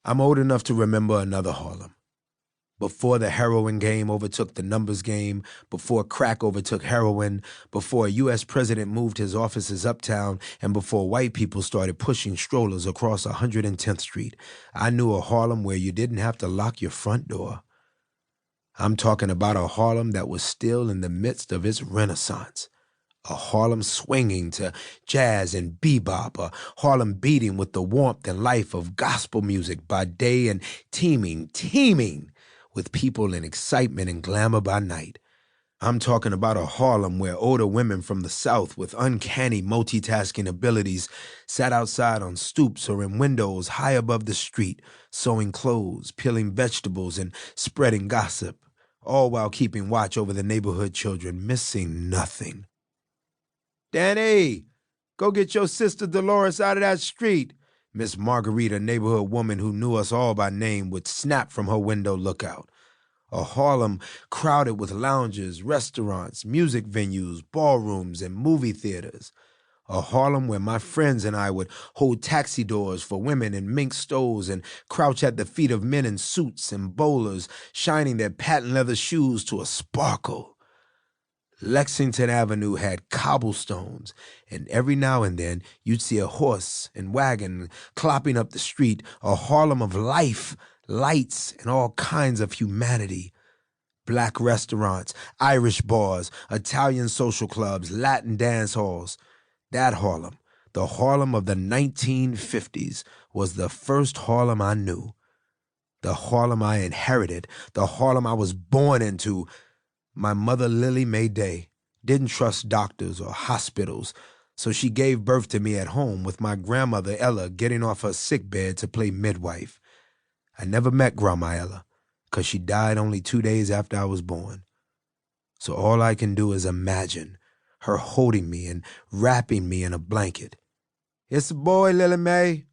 I'm old enough to remember another Harlem. Before the heroin game overtook the numbers game, before crack overtook heroin, before a U.S. president moved his offices uptown, and before white people started pushing strollers across 110th Street, I knew a Harlem where you didn't have to lock your front door. I'm talking about a Harlem that was still in the midst of its renaissance. A Harlem swinging to jazz and bebop, a Harlem beating with the warmth and life of gospel music by day and teeming with people in excitement and glamour by night. I'm talking about a Harlem where older women from the South with uncanny multitasking abilities sat outside on stoops or in windows high above the street, sewing clothes, peeling vegetables, and spreading gossip, all while keeping watch over the neighborhood children, missing nothing. "Danny, go get your sister Dolores out of that street," Miss Margarita, a neighborhood woman who knew us all by name, would snap from her window lookout. A Harlem crowded with lounges, restaurants, music venues, ballrooms, and movie theaters. A Harlem where my friends and I would hold taxi doors for women in mink stoles and crouch at the feet of men in suits and bowlers, shining their patent leather shoes to a sparkle. Lexington Avenue had cobblestones, and every now and then you'd see a horse and wagon clopping up the street, a Harlem of life, lights, and all kinds of humanity. Black restaurants, Irish bars, Italian social clubs, Latin dance halls. That Harlem, the Harlem of the 1950s, was the first Harlem I knew. The Harlem I inherited, the Harlem I was born into. My mother, Lily Mae Day, didn't trust doctors or hospitals, so she gave birth to me at home with my grandmother, Ella, getting off her sickbed to play midwife. I never met Grandma Ella, 'cause she died only 2 days after I was born. So all I can do is imagine her holding me and wrapping me in a blanket. "It's a boy, Lily Mae."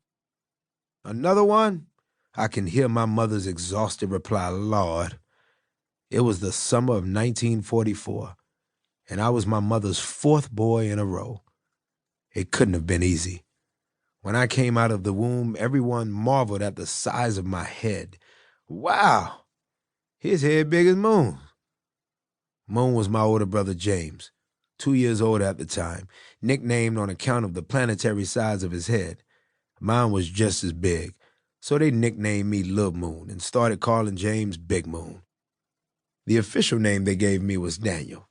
"Another one?" I can hear my mother's exhausted reply, "Lord." It was the summer of 1944, and I was my mother's 4th boy in a row. It couldn't have been easy. When I came out of the womb, everyone marveled at the size of my head. "Wow, his head big as Moon." Moon was my older brother James, 2 years old at the time, nicknamed on account of the planetary size of his head. Mine was just as big, so they nicknamed me Lil Moon and started calling James Big Moon. The official name they gave me was Daniel,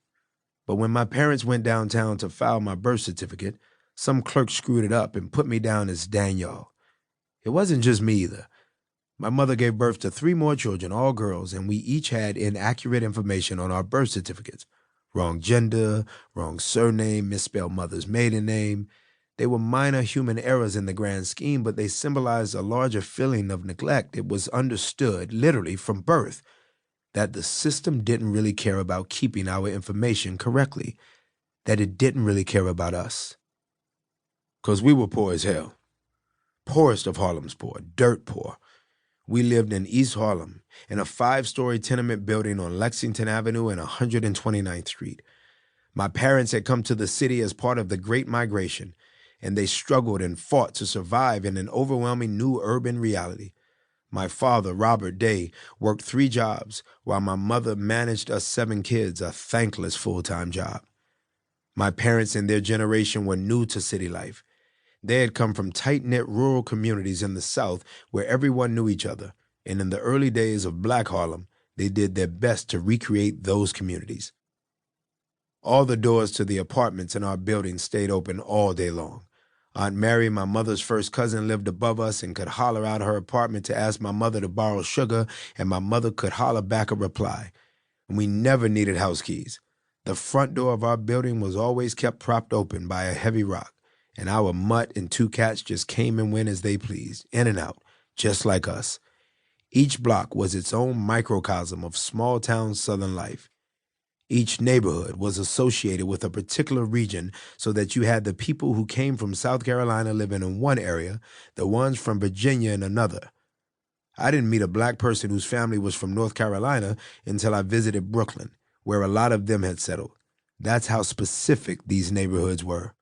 but when my parents went downtown to file my birth certificate, some clerk screwed it up and put me down as Daniel. It wasn't just me either. My mother gave birth to 3 more children, all girls, and we each had inaccurate information on our birth certificates. Wrong gender, wrong surname, misspelled mother's maiden name. They were minor human errors in the grand scheme, but they symbolized a larger feeling of neglect. It was understood, literally from birth, that the system didn't really care about keeping our information correctly, that it didn't really care about us. 'Cause we were poor as hell. Poorest of Harlem's poor, dirt poor. We lived in East Harlem, in a 5-story tenement building on Lexington Avenue and 129th Street. My parents had come to the city as part of the Great Migration, and they struggled and fought to survive in an overwhelming new urban reality. My father, Robert Day, worked 3 jobs, while my mother managed us 7 kids, a thankless full-time job. My parents and their generation were new to city life. They had come from tight-knit rural communities in the South where everyone knew each other, and in the early days of Black Harlem, they did their best to recreate those communities. All the doors to the apartments in our building stayed open all day long. Aunt Mary, my mother's first cousin, lived above us and could holler out her apartment to ask my mother to borrow sugar, and my mother could holler back a reply. And we never needed house keys. The front door of our building was always kept propped open by a heavy rock, and our mutt and 2 cats just came and went as they pleased, in and out, just like us. Each block was its own microcosm of small-town Southern life. Each neighborhood was associated with a particular region, so that you had the people who came from South Carolina living in one area, the ones from Virginia in another. I didn't meet a black person whose family was from North Carolina until I visited Brooklyn, where a lot of them had settled. That's how specific these neighborhoods were.